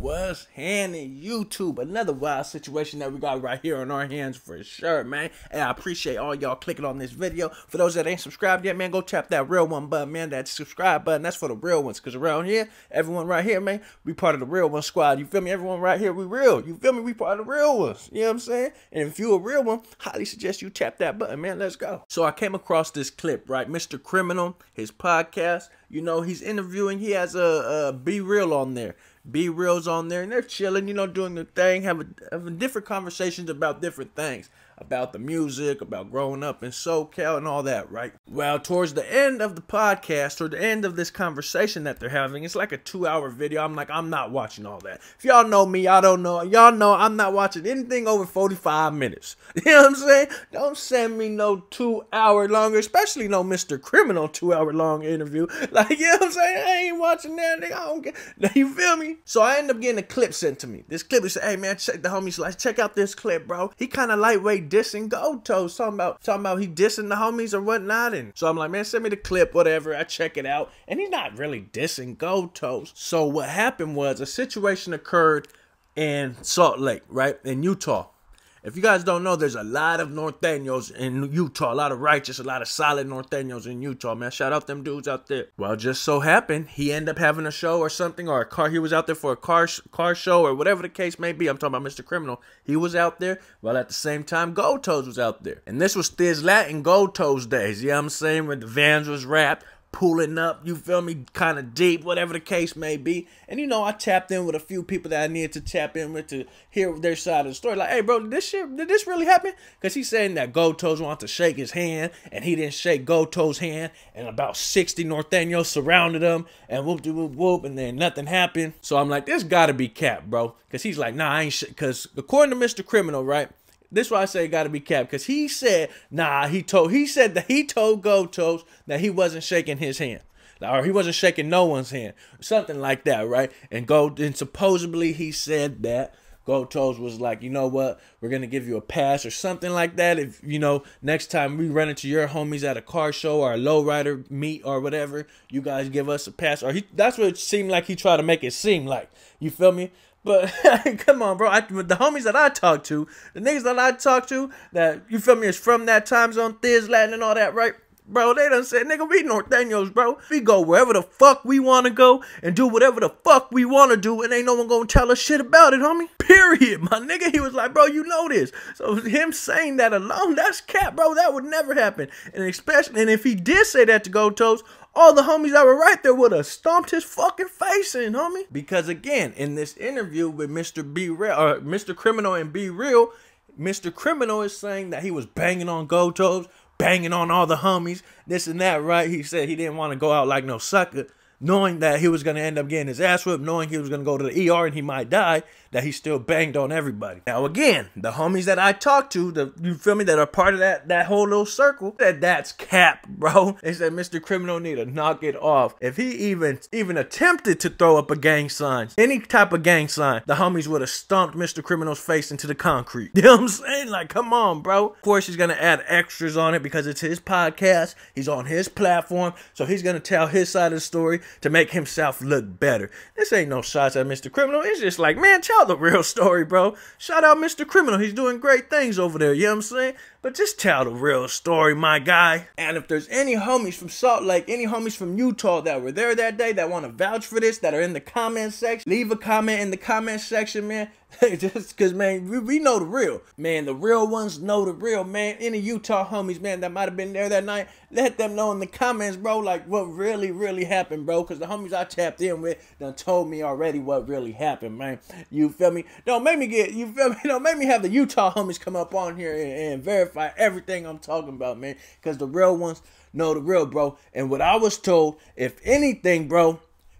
What's happening, YouTube? Another wild situation that we got right here on our hands for sure, man. And I appreciate all y'all clicking on this video. For those that ain't subscribed yet, man, go tap that real one button, man. That subscribe button, that's for the real ones. Because around here, everyone right here, man, we part of the real one squad. You feel me? Everyone right here, we real. You feel me? We part of the real ones. You know what I'm saying? And if you a real one, highly suggest you tap that button, man. Let's go. So I came across this clip, right? Mr. Criminal, his podcast. You know, he's interviewing. He has a Be Real on there. Be Real's on there, and they're chilling, you know, doing their thing, having different conversations about different things, about the music, about growing up in SoCal and all that, right? Well, towards the end of the podcast, or the end of this conversation that they're having, it's like a 2-hour video. I'm like, I'm not watching all that. If y'all know me, y'all don't know. Y'all know I'm not watching anything over 45 minutes. You know what I'm saying? Don't send me no 2-hour longer, especially no Mr. Criminal 2-hour long interview. Like, you know what I'm saying? I ain't watching that, nigga. I don't get. You feel me? So I end up getting a clip sent to me. This clip is, hey man, check the homies, like, check out this clip, bro. He kind of lightweight dissing Gold Toes, talking about he dissing the homies or whatnot. And so I'm like, man, send me the clip, whatever. I check it out, and he's not really dissing Gold Toes. So what happened was a situation occurred in Salt Lake, right, in Utah. If you guys don't know, there's a lot of Norteños in Utah, a lot of righteous, a lot of solid Norteños in Utah, man. Shout out them dudes out there. Well, just so happened, he ended up having a show or something, or a car. He was out there for a car show, or whatever the case may be. I'm talking about Mr. Criminal. He was out there, while at the same time, Gold Toes was out there. And this was Thiz Latin Gold Toes days, you know what I'm saying, when the vans was wrapped, pulling up, you feel me, kind of deep, whatever the case may be. And you know, I tapped in with a few people that I needed to tap in with to hear their side of the story. Like, hey bro, did this really happen? Because he's saying that Gold Toes wanted to shake his hand, and he didn't shake Gold Toes' hand, and about 60 Norteños surrounded him, and whoop de whoop whoop, and then nothing happened. So I'm like, this gotta be cap, bro. Because he's like, nah, I ain't shit. Because according to Mr. Criminal, right, this is why I say it gotta be capped, because he said, nah, he said that he told Gold Toes that he wasn't shaking his hand, or he wasn't shaking no one's hand, something like that, right? And supposedly he said that Gold Toes was like, you know what, we're gonna give you a pass or something like that. If, you know, next time we run into your homies at a car show or a lowrider meet or whatever, you guys give us a pass. Or that's what it seemed like he tried to make it seem like. You feel me? But come on, bro. The homies that I talk to, the niggas that I talk to, that, you feel me, is from that time zone, Thiz Latin and all that, right? Bro, they done said, nigga, we Norteños, bro. We go wherever the fuck we want to go and do whatever the fuck we want to do, and ain't no one gonna tell us shit about it, homie. Period, my nigga. He was like, bro, you know this. So him saying that alone, that's cap, bro. That would never happen. And if he did say that to Gold Toes, all the homies that were right there would have stomped his fucking face in, homie. Because again, in this interview with Mr. Criminal and Be Real, Mr. Criminal is saying that he was banging on Gold Toes, banging on all the homies, this and that, right? He said he didn't want to go out like no sucker, knowing that he was going to end up getting his ass whipped, knowing he was going to go to the ER and he might die, that he still banged on everybody. Now again, the homies that I talked to, you feel me, that are part of that whole little circle, said that's cap, bro. They said Mr. Criminal need to knock it off. If he even attempted to throw up a gang sign, any type of gang sign, the homies would have stomped Mr. Criminal's face into the concrete. You know what I'm saying? Like, come on, bro. Of course, he's gonna add extras on it because it's his podcast. He's on his platform, so he's gonna tell his side of the story to make himself look better. This ain't no shots at Mr. Criminal. It's just like, man, tell the real story, bro. Shout out Mr. Criminal. He's doing great things over there, you know what I'm saying? But just tell the real story, my guy. And if there's any homies from Salt Lake, any homies from Utah that were there that day that want to vouch for this, that are in the comment section, leave a comment in the comment section, man. Just because, man, we know the real. Man, the real ones know the real, man. Any Utah homies, man, that might have been there that night, let them know in the comments, bro, like what really, really happened, bro. Because the homies I tapped in with done told me already what really happened, man. You feel me? Don't make me you feel me? Don't make me have the Utah homies come up on here and verify everything I'm talking about, man. Because the real ones know the real, bro. And what I was told, if anything, bro,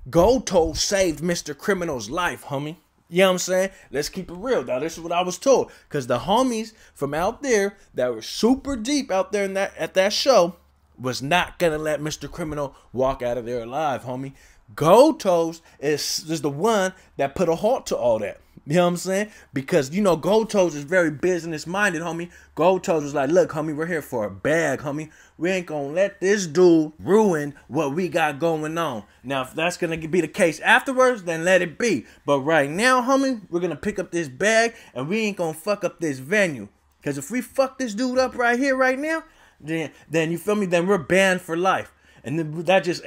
Gold Toes saved Mr. Criminal's life, homie. You know what I'm saying? Let's keep it real. Now, this is what I was told. Because the homies from out there that were super deep out there at that show was not going to let Mr. Criminal walk out of there alive, homie. Gold Toes is the one that put a halt to all that. You know what I'm saying? Because, you know, Gold Toes is very business-minded, homie. Gold Toes was like, look, homie, we're here for a bag, homie. We ain't gonna let this dude ruin what we got going on. Now, if that's gonna be the case afterwards, then let it be. But right now, homie, we're gonna pick up this bag, and we ain't gonna fuck up this venue. Because if we fuck this dude up right here, right now, then you feel me? Then we're banned for life. And then that just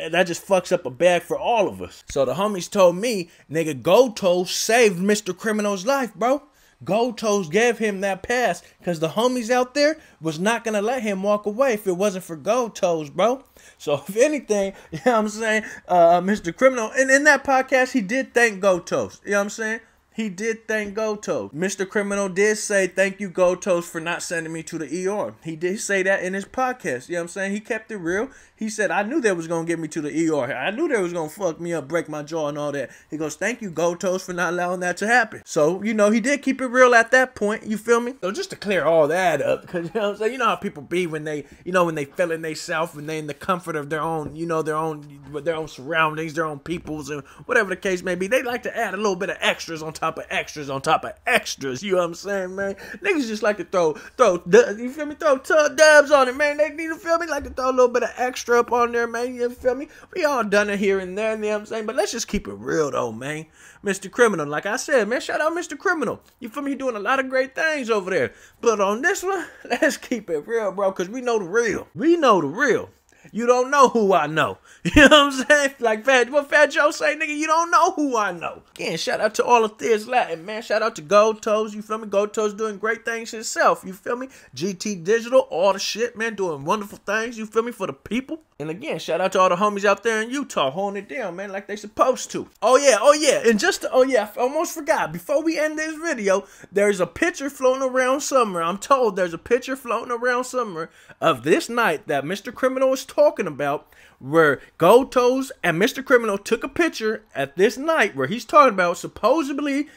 fucks up a bag for all of us. So the homies told me, nigga, Gold Toes saved Mr. Criminal's life, bro. Gold Toes gave him that pass because the homies out there was not going to let him walk away if it wasn't for Gold Toes, bro. So if anything, you know what I'm saying, Mr. Criminal, and in that podcast, he did thank Gold Toes. You know what I'm saying? He did thank Gold Toes. Mr. Criminal did say, thank you, Gold Toes, for not sending me to the ER. He did say that in his podcast. You know what I'm saying? He kept it real. He said, I knew they was going to get me to the ER. I knew they was going to fuck me up, break my jaw and all that. He goes, thank you, Gold Toes, for not allowing that to happen. So, you know, he did keep it real at that point. You feel me? So just to clear all that up, because, you know what I'm saying? You know how people be when they, you know, when they feeling they self, when they in the comfort of their own, you know, their own surroundings, their own peoples, and whatever the case may be. They like to add a little bit of extras on top of extras on top of extras. You know what I'm saying, man? Niggas just like to throw, you feel me? Throw dabs on it, man. They need to feel me? Like to throw a little bit of extra up on there, man. You feel me? We all done it here and there, you know what I'm saying? But let's just keep it real, though, man. Mr. Criminal, like I said, man, shout out Mr. Criminal. You feel me? He doing a lot of great things over there. But on this one, let's keep it real, bro, because we know the real. We know the real. You don't know who I know. You know what I'm saying? Like what Fat Joe say, nigga, you don't know who I know. Again, shout out to all of Thea's Latin, man. Shout out to Gold Toes, you feel me? Gold Toes doing great things himself, you feel me? GT Digital, all the shit, man, doing wonderful things, you feel me, for the people. And again, shout out to all the homies out there in Utah holding it down, man, like they supposed to. Oh yeah, and I almost forgot. Before we end this video, there's a picture floating around somewhere. I'm told there's a picture floating around somewhere of this night that Mr. Criminal is talking about, where Gold Toes and Mr. Criminal took a picture at this night where he's talking about supposedly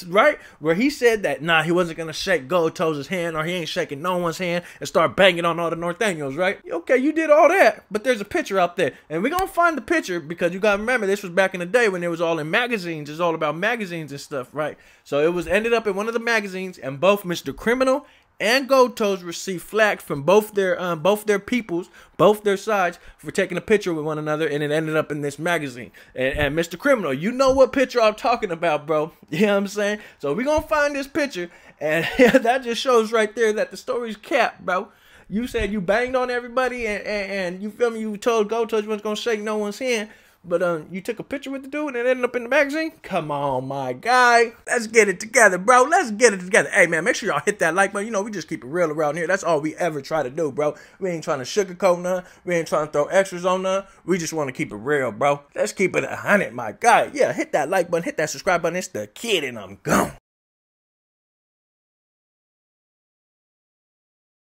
right, where he said that, nah, he wasn't going to shake Gold Toes' hand, or he ain't shaking no one's hand, and start banging on all the Northaniels, right? Okay, you did all that, but there's a picture out there, and we're going to find the picture, because you got to remember, this was back in the day when it was all in magazines. It's all about magazines and stuff, right? So it ended up in one of the magazines, and both Mr. Criminal and Gold Toes received flack from both their peoples, both their sides, for taking a picture with one another, and it ended up in this magazine. And Mr. Criminal, you know what picture I'm talking about, bro. You know what I'm saying? So we're going to find this picture, and that just shows right there that the story's capped, bro. You said you banged on everybody, and you feel me, you told Gold Toes you wasn't going to shake no one's hand, but you took a picture with the dude and it ended up in the magazine? Come on, my guy. Let's get it together, bro. Let's get it together. Hey, man, make sure y'all hit that like button. You know, we just keep it real around here. That's all we ever try to do, bro. We ain't trying to sugarcoat none. We ain't trying to throw extras on none. We just want to keep it real, bro. Let's keep it 100, my guy. Yeah, hit that like button. Hit that subscribe button. It's the kid, and I'm gone.